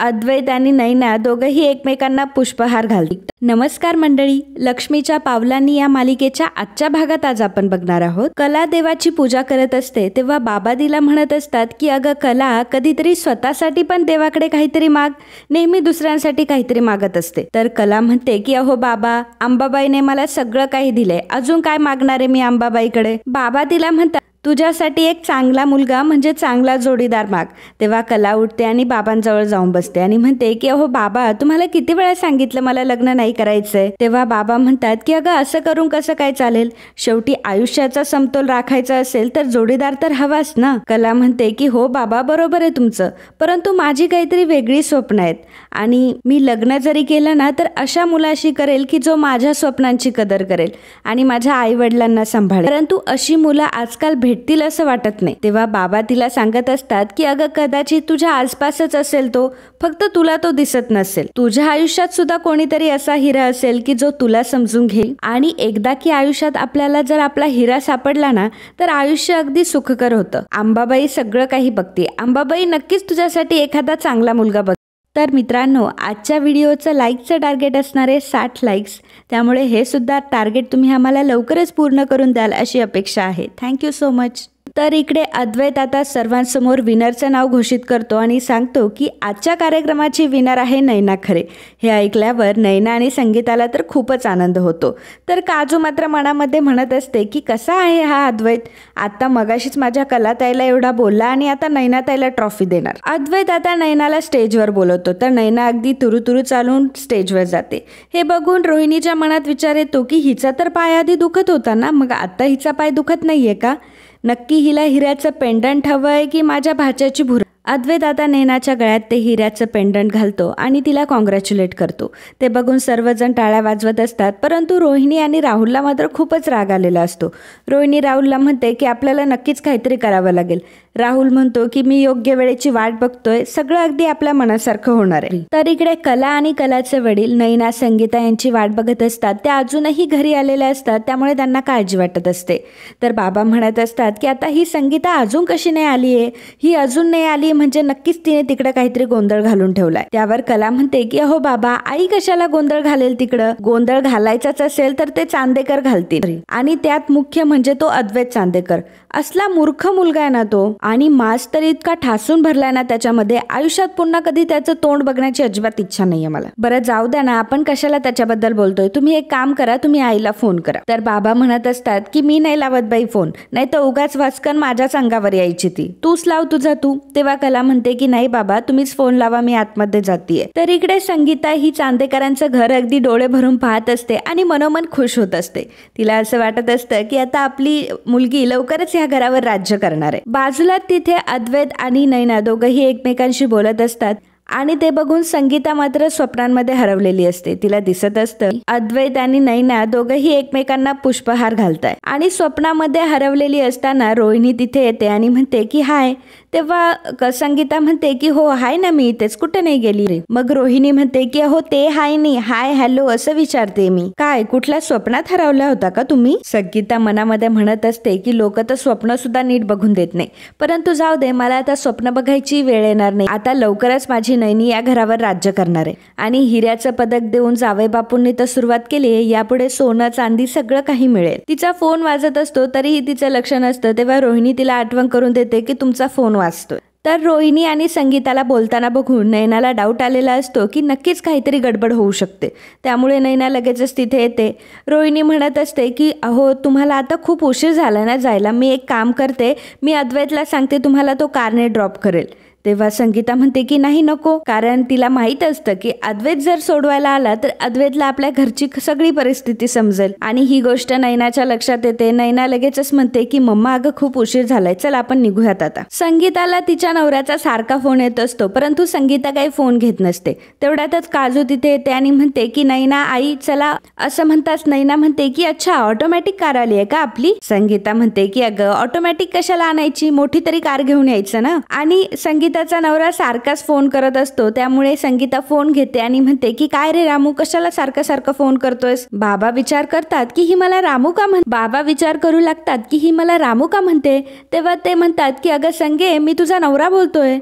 अद्वैत आणि नैना दोघंही एकमेकांना पुष्पहार घालतात. नमस्कार मंडळी, लक्ष्मीच्या पावलांनी या मालिकेच्या आजच्या भागात आज आपण बघणार आहोत. कला देवाची पूजा करत असते तेव्हा बाबा तिला म्हणत असतात की अगं कला, कधीतरी स्वतःसाठी पण देवाकडे काहीतरी माग, नेहमी दुसऱ्यांसाठी काहीतरी मागत असते. तर कला म्हणते की अहो बाबा, अंबाबाईने मला सगळं काही दिलंय, अजून काय मागणार आहे मी अंबाबाईकडे. बाबा तिला म्हणतात तुझ्यासाठी एक चांगला मुलगा म्हणजे चांगला जोडीदार माग. तेव्हा कला उठते आणि बाबांजवळ जाऊन बसते आणि म्हणते की अहो बाबा, तुम्हाला किती वेळा सांगितलं मला लग्न नाही करायचंय. तेव्हा बाबा म्हणतात की अगं असं करून कसं काय चालेल, शेवटी आयुष्याचा समतोल राखायचा असेल तर जोडीदार तर हवाच ना. कला म्हणते की हो बाबा, बरोबर आहे तुमचं, परंतु माझी काहीतरी वेगळी स्वप्न आहेत आणि मी लग्न जरी केलं ना तर अशा मुलाशी करेल की जो माझ्या स्वप्नांची कदर करेल आणि माझ्या आई वडिलांना सांभाळेल. परंतु अशी मुलं आजकाल भेटतील असं वाटत नाही. तेव्हा बाबा तिला सांगत असतात की अगं कदाचित तुझ्या आसपासच असेल तो, फक्त तुला तो दिसत नसेल. तुझ्या आयुष्यात सुद्धा कोणीतरी असा हिरा असेल की जो तुला समजून घेईल आणि एकदा की आयुष्यात आपल्याला जर आपला हिरा सापडला ना तर आयुष्य अगदी सुखकर होतं. अंबाबाई सगळं काही बघते. अंबाबाई नक्कीच तुझ्यासाठी एखादा चांगला मुलगा बघ. तर मित्रांनो, आजच्या व्हिडिओचं लाईकचं टार्गेट असणार आहे 60 लाईक्स. त्यामुळे हे सुद्धा टार्गेट तुम्ही आम्हाला लवकरच पूर्ण करून द्याल अशी अपेक्षा आहे. Thank you so much. तर इकडे अद्वैत आता सर्वांसमोर विनरचं नाव घोषित करतो आणि सांगतो की आजच्या कार्यक्रमाची विनर आहे नैना खरे. हे ऐकल्यावर नैना आणि संगीताला तर खूपच आनंद होतो. तर काजू मात्र मनामध्ये म्हणत असते की कसा आहे हा अद्वैत, आता मगाशीच माझ्या कलाताईला एवढा बोलला आणि आता नैनाताईला ट्रॉफी देणार. अद्वैत आता नैनाला स्टेजवर बोलवतो तर नैना अगदी तुरू चालून स्टेजवर जाते. हे बघून रोहिणीच्या मनात विचार येतो की हिचा तर पाय आधी दुखत होता ना, मग आता हिचा पाय दुखत नाहीये का? नक्की हिला हिऱ्याचं पेंडंट हवंय की माझ्या भाच्याची भुरा. अद्वैत आता नैनाच्या गळ्यात ते हिऱ्याचं पेंडंट घालतो आणि तिला कॉंग्रॅच्युलेट करतो. ते बघून सर्वजण टाळ्या वाजवत असतात, परंतु रोहिणी आणि राहुलला मात्र खूपच राग आलेला असतो. रोहिणी राहुलला म्हणते की आपल्याला नक्कीच काहीतरी करावं लागेल. राहुल म्हणतो की मी योग्य वेळेची वाट बघतोय, सगळं अगदी आपल्या मनासारखं होणार आहे. तर इकडे कला आणि कलाचे वडील नैना संगीता यांची वाट बघत असतात. त्या अजूनही घरी आलेल्या असतात, त्यामुळे त्यांना काळजी वाटत असते. तर बाबा म्हणत असतात की आता ही संगीता अजून कशी नाही आली आहे, ही अजून नाही आली म्हणजे नक्कीच तिने तिकडे काहीतरी गोंधळ घालून ठेवलाय. त्यावर कला म्हणते की अहो बाबा, आई कशाला गोंधळ घालेल तिकडं, गोंधळ घालायचाच असेल तर ते चांदेकर घालतील आणि त्यात मुख्य म्हणजे तो अद्वैत चांदेकर. असला मूर्ख मुलगा आहे ना तो, आणि मास तर इतका ठासून भरलाय ना त्याच्यामध्ये, आयुष्यात पुन्हा कधी त्याचं तोंड बघण्याची अजिबात इच्छा नाहीये मला. बरं जाऊ द्या ना, आपण कशाला त्याच्याबद्दल बोलतोय, तुम्ही एक काम करा, तुम्ही आईला फोन करा. तर बाबा म्हणत असतात की मी नाही लावत बाई फोन, नाही तर उगाच वाचकन माझ्याच अंगावर यायची ती, तूच लाव तुझा तू. तेव्हा कला म्हणते की नाही बाबा, तुम्हीच फोन लावा, मी आतमध्ये जातीये. तर इकडे संगीता ही चांदेकरांचं घर अगदी डोळे भरून पाहत असते आणि मनोमन खुश होत असते. तिला असं वाटत असतं की आता आपली मुलगी लवकरच ह्या घरावर राज्य करणार आहे. बाजूला तिथे अद्वैत आणि नैना दोघंही एकमेकांशी बोलत असतात आणि ते बघून संगीता मात्र स्वप्नांमध्ये हरवलेली असते. तिला दिसत असतं अद्वैत आणि नैना दोघंही एकमेकांना पुष्पहार घालताय आणि स्वप्नामध्ये हरवलेली असताना रोहिणी तिथे येते आणि म्हणते की हाय. तेव्हा संगीता म्हणते की हो हाय ना, मी इथेच, कुठे नाही गेली रे. मग रोहिणी म्हणते की अहो ते हाय नाही, हाय हॅलो असं विचारते मी. काय, कुठल्या स्वप्नात हरवला होता का तुम्ही? संगीता मनामध्ये म्हणत असते की लोक तर स्वप्न सुद्धा नीट बघून देत नाही, परंतु जाऊ दे, मला आता स्वप्न बघायची वेळ येणार नाही. आता लवकरच माझी नैनी या घरावर राज्य करणार आहे आणि हिऱ्याचं पदक देऊन जावई बापूंनी तर सुरुवात केली आहे, यापुढे सोनं चांदी सगळं काही मिळेल. तिचा फोन वाजत असतो तरीही तिचं लक्ष नसतं. तेव्हा रोहिणी तिला आठवण करून देते की तुमचा फोन वाजतोय. तर रोहिणी आणि संगीताला बोलताना बघून नैनाला डाऊट आलेला असतो की नक्कीच काहीतरी गडबड होऊ शकते. त्यामुळे नैना लगेचच तिथे येते. रोहिणी म्हणत असते की अहो तुम्हाला आता खूप उशीर झाला ना जायला, मी एक काम करते, मी अद्वैतला सांगते तुम्हाला तो कारने ड्रॉप करेल. तेव्हा संगीता म्हणते की नाही नको, कारण तिला माहित असतं की अद्वैत जर सोडवायला आला तर अद्वैतला आपल्या घरची सगळी परिस्थिती समजेल आणि ही गोष्ट नैनाच्या लक्षात येते. नैना लगेचच म्हणते की मम्मा अगं खूप उशीर झालाय, चल आपण निघूयात आता. संगीताला तिच्या नवऱ्याचा सारखा फोन येत असतो, परंतु संगीता काही फोन घेत नसते. तेवढ्यातच काजू तिथे येते आणि म्हणते की नैना आई चला. असं म्हणताच नैना म्हणते की अच्छा ऑटोमॅटिक कार आली आहे का आपली? संगीता म्हणते की अगं ऑटोमॅटिक कशाला आणायची, मोठी तरी कार घेऊन यायचं ना. आणि संगीताचा नवरा सारखाच फोन करत असतो, त्यामुळे संगीता फोन घेते आणि म्हणते की काय रे रामू, कशाला सारखं फोन करतोयस? बाबा विचार करतात की ही मला रामू का म्हणते. बाबा विचार करू लागतात की ही मला रामू का म्हणते. तेव्हा ते म्हणतात की अगं संगे, मी तुझा नवरा बोलतोय.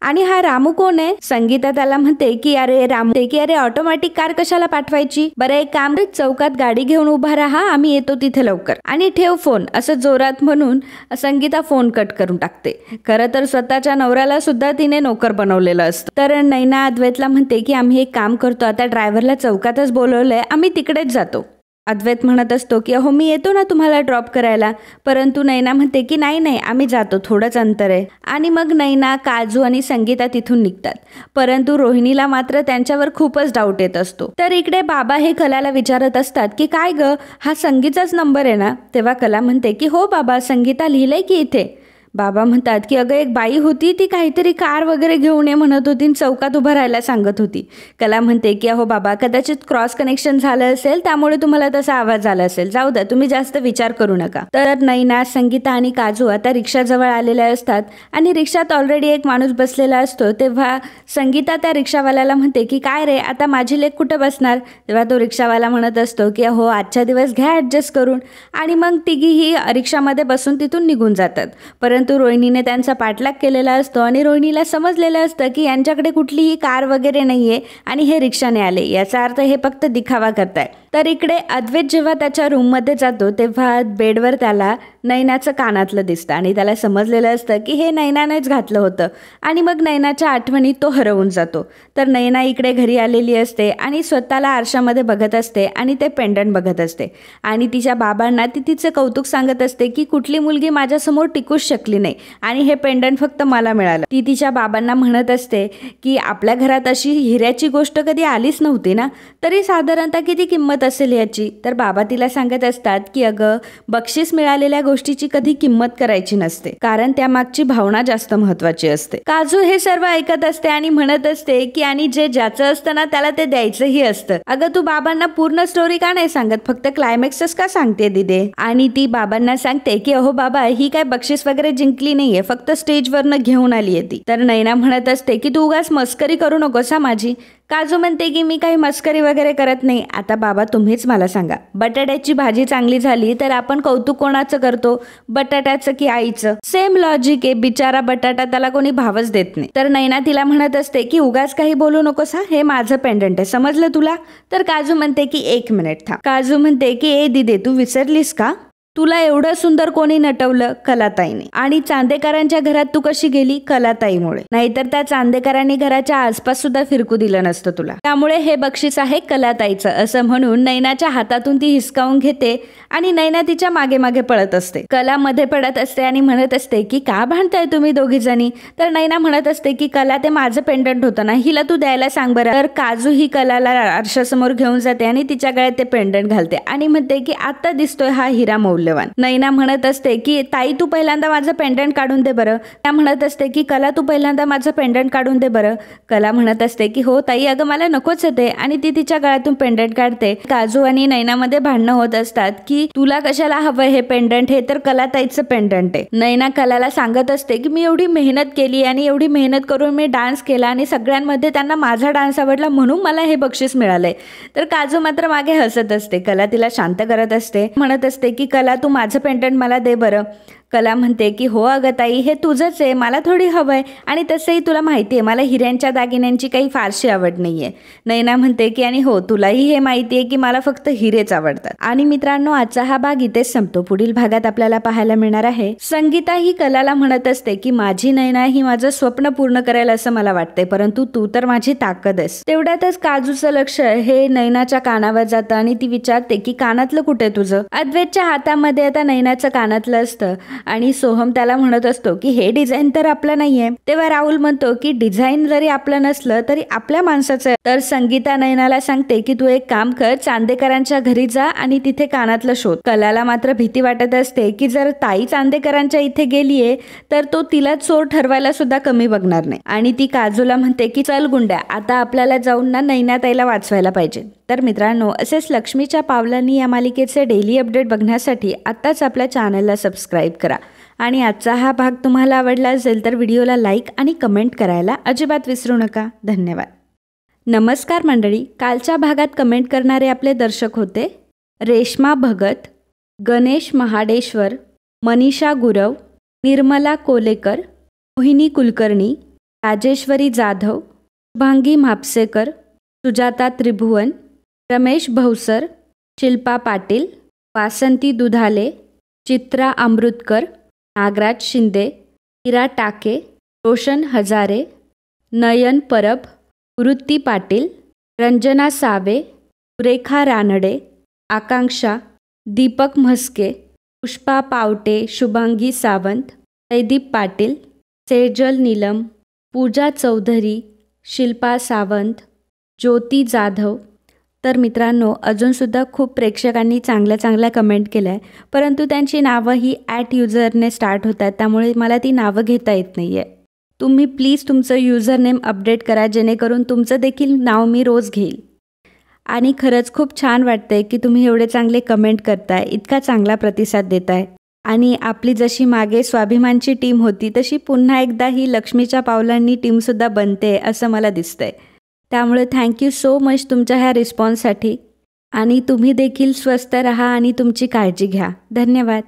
आणि हा रामू कोण आहे? संगीता त्याला म्हणते की अरे ऑटोमॅटिक कार कशाला पाठवायची? बरं एक काम, चौकात गाडी घेऊन उभा राहा, आम्ही येतो तिथे लवकर, आणि ठेव फोन, असं जोरात म्हणून संगीता फोन कट करून टाकते. खरं तर स्वतःच्या नवऱ्याला सुद्धा तिने नोकर बनवलेलं असतं. तर नैना अद्वैतला म्हणते की आम्ही एक काम करतो, आता ड्रायव्हरला चौकातच बोलवलंय, आम्ही तिकडेच जातो. अद्वैत म्हणत असतो की अहो मी येतो ना तुम्हाला ड्रॉप करायला, परंतु नैना म्हणते की नाही आम्ही जातो, थोडंच अंतर आहे. आणि मग नैना, काजू आणि संगीता तिथून निघतात. परंतु रोहिणीला मात्र त्यांच्यावर खूपच डाऊट येत असतो. तर इकडे बाबा हे कलाला विचारत असतात की काय ग, हा संगीताच नंबर आहे ना? तेव्हा कला म्हणते की हो बाबा, संगीता लिहिलंय की इथे. बाबा म्हणतात की अगं एक बाई होती, ती काहीतरी कार वगैरे घेऊन ये म्हणत होती, चौकात उभं राहायला सांगत होती. कला म्हणते की अहो बाबा, कदाचित क्रॉस कनेक्शन झालं असेल, त्यामुळे तुम्हाला तसा आवाज आला असेल, जाऊ द्या, तुम्ही जास्त विचार करू नका. तर नैना, संगीता आणि काजू आता रिक्षाजवळ आलेल्या असतात आणि रिक्षात ऑलरेडी एक माणूस बसलेला असतो. तेव्हा संगीता त्या रिक्षावाल्याला म्हणते की काय रे, आता माझी लेक कुठं बसणार? तेव्हा तो रिक्षावाला म्हणत असतो की अहो आजच्या दिवस घ्या ॲडजस्ट करून, आणि मग तिघीही रिक्षामध्ये बसून तिथून निघून जातात. परंतु रोहिणीने त्यांचा पाठलाग केलेला असतो आणि रोहिणीला समजलेलं असतं की यांच्याकडे कुठलीही कार वगैरे नाहीये आणि हे रिक्षाने आले, याचा अर्थ हे फक्त दिखावा करताय. तर इकडे अद्वैत जेव्हा त्याच्या रूममध्ये जातो तेव्हा बेडवर त्याला नैनाचं कानातलं दिसतं आणि त्याला समजलेलं असतं की हे नैनानेच घातलं होतं. आणि मग नैनाच्या आठवणीत तो हरवून जातो. तर नैना इकडे घरी आलेली असते आणि स्वतःला आरशामध्ये बघत असते आणि ते पेंडंट बघत असते आणि तिच्या बाबांना ती तिचं कौतुक सांगत असते की कुठली मुलगी माझ्यासमोर टिकूच शकली नाही आणि हे पेंडंट फक्त मला मिळालं. ती तिच्या बाबांना म्हणत असते की आपल्या घरात अशी हिऱ्याची गोष्ट कधी आलीच नव्हती ना, तरी साधारणतः किती किंमत असेल याची? तर बाबा तिला सांगत असतात की अगं, बक्षीस मिळालेल्या गोष्टीची कधी किंमत करायची नसते, कारण त्यामागची भावना जास्त महत्वाची असते. काजू हे सर्व ऐकत असते आणि म्हणत असते की आणि जे ज्याचं असतं ना त्याला ते द्यायचंही असतं. अगं तू बाबांना पूर्ण स्टोरी का नाही सांगत, फक्त क्लायमॅक्सच का सांगते दिदे? आणि ती बाबांना सांगते की अहो बाबा, ही काय बक्षीस वगैरे जिंकली नाहीये, फक्त स्टेजवरनं घेऊन आली आहे ती. तर नैना म्हणत असते की तू उगाच मस्करी करू नकोस हा माझी. काजू म्हणते की मी काही मस्करी वगैरे करत नाही. आता बाबा तुम्हीच मला सांगा, बटाट्याची भाजी चांगली झाली तर आपण कौतुक कोणाचं करतो, बटाट्याचं की आईचं? सेम लॉजिक आहे, बिचारा बटाटा, त्याला कोणी भावच देत नाही. तर नैना तिला म्हणत असते की उगाच काही बोलू नकोस हा, हे माझं पेंडंट आहे, समजलं तुला? तर काजू म्हणते की एक मिनिट थांब. काजू म्हणते की ए दिदे, तू विसरलीस का, तुला एवढं सुंदर कोणी नटवलं? कलाताईने. आणि चांदेकरांच्या घरात तू कशी गेली? कलाताईमुळे. नाहीतर त्या चांदेकरांनी घराच्या आसपास सुद्धा फिरकू दिलं नसतं तुला, त्यामुळे हे बक्षीस आहे कलाताईचं, असं म्हणून नैनाच्या हातातून ती हिसकावून घेते आणि नैना तिच्या मागे मागे पळत असते. कला मध्ये पडत असते आणि म्हणत असते की का भांडताय तुम्ही दोघी जणी? तर नैना म्हणत असते की कला, ते माझं पेंडंट होतं ना, हिला तू द्यायला सांग बरं. तर काजू ही कलाला आरशासमोर घेऊन जाते आणि तिच्या गळ्यात ते पेंडंट घालते आणि म्हणते की आता दिसतोय हा हिरा मौल्यवान. नैना म्हणत असते की ताई तू पहिल्यांदा माझं पेंडंट काढून दे बरं. त्या म्हणत असते की कला तू पहिल्यांदा माझं पेंडंट काढून दे बरं. कला म्हणत असते की हो ताई, अगं मला नकोच येते, आणि ती तिच्या गळ्यातून पेंडंट काढते. काजू आणि नैनामध्ये भांडणं होत असतात की तुला कशाला हवं हे पेंडंट, हे तर कलाताईचं पेंडंट आहे. नैना कलाला सांगत असते की मी एवढी मेहनत केली आणि एवढी मेहनत करून मी डान्स केला आणि सगळ्यांमध्ये त्यांना माझा डान्स आवडला म्हणून मला हे बक्षीस मिळालंय. तर काजू मात्र मागे हसत असते. कला तिला शांत करत असते, म्हणत असते की कला तू माझं पेंडंट मला दे बरं. कला म्हणते की हो अगं ताई, हे तुझंच आहे, मला थोडी हवंय, आणि तसंही तुला माहिती आहे मला हिऱ्यांच्या दागिन्यांची काही फारशी आवड नाहीये. नैना म्हणते की आणि हो तुलाही हे माहिती आहे की मला फक्त हिरेच आवडतात. आणि मित्रांनो, आजचा हा भाग इथेच संपतो. पुढील भागात आपल्याला पाहायला मिळणार आहे संगीता ही कलाला म्हणत असते की माझी नैना ही माझं स्वप्न पूर्ण करेल असं मला वाटतंय, परंतु तू तर माझी ताकद आहेस. तेवढ्यातच काजूचं लक्ष हे नैनाच्या कानावर जातं आणि ती विचारते की कानातलं कुठे तुझं? अद्वैतच्या हातामध्ये आता नैनाचं कानातलं असतं आणि सोहम त्याला म्हणत असतो की हे डिझाईन तर आपलं नाहीये. तेव्हा राहुल म्हणतो की डिझाईन जरी आपलं नसलं तरी आपल्या माणसाचं आहे. तर संगीता नैनाला सांगते की तू एक काम कर, चांदेकरांच्या घरी जा आणि तिथे कानातलं शोध. कलाला मात्र भीती वाटत असते की जर ताई चांदेकरांच्या इथे गेलीये तर तो तिला चोर ठरवायला सुद्धा कमी बघणार नाही. आणि ती काजूला म्हणते की चल गुंड्या, आता आपल्याला जाऊन ना नैना ताईला वाचवायला पाहिजे. तर मित्रांनो, असेच लक्ष्मीच्या पावलांनी या मालिकेचे डेली अपडेट बघण्यासाठी आत्ताच आपल्या चॅनलला सबस्क्राईब करा. आणि आजचा हा भाग तुम्हाला आवडला असेल तर व्हिडिओला लाईक आणि कमेंट करायला अजिबात विसरू नका. धन्यवाद. नमस्कार मंडळी, कालच्या भागात कमेंट करणारे आपले दर्शक होते रेश्मा भगत, गणेश महाडेश्वर, मनीषा गुरव, निर्मला कोलेकर, मोहिनी कुलकर्णी, राजेश्वरी जाधव, शुभांगी म्हापसेकर, सुजाता त्रिभुवन, रमेश भौसर, शिल्पा पाटील, वासंती दुधाले, चित्रा अमृतकर, नागराज शिंदे, इरा टाके, रोशन हजारे, नयन परब, वृत्ती पाटील, रंजना सावे, सुरेखा रानडे, आकांक्षा, दीपक म्हस्के, पुष्पा पावटे, शुभांगी सावंत, जयदीप पाटील, सेजल नीलम, पूजा चौधरी, शिल्पा सावंत, ज्योती जाधव. तर मित्रांनो, अजूनसुद्धा खूप प्रेक्षकांनी चांगल्या चांगल्या कमेंट केल्या आहे, परंतु त्यांची नावं ही @युजरने स्टार्ट होतात, त्यामुळे मला ती नावं घेता येत नाही आहे. तुम्ही प्लीज तुमचं युजरनेम अपडेट करा, जेणेकरून तुमचं देखील नाव मी रोज घेईल. आणि खरंच खूप छान वाटतंय की तुम्ही एवढे चांगले कमेंट करताय, इतका चांगला प्रतिसाद देताय. आणि आपली जशी मागे स्वाभिमानची टीम होती, तशी पुन्हा एकदा ही लक्ष्मीच्या पावलांनी टीमसुद्धा बनते असं मला दिसतंय. त्यामुळे थँक्यू सो मच तुमच्या ह्या रिस्पॉन्ससाठी. आणि तुम्ही देखील स्वस्थ राहा आणि तुमची काळजी घ्या. धन्यवाद.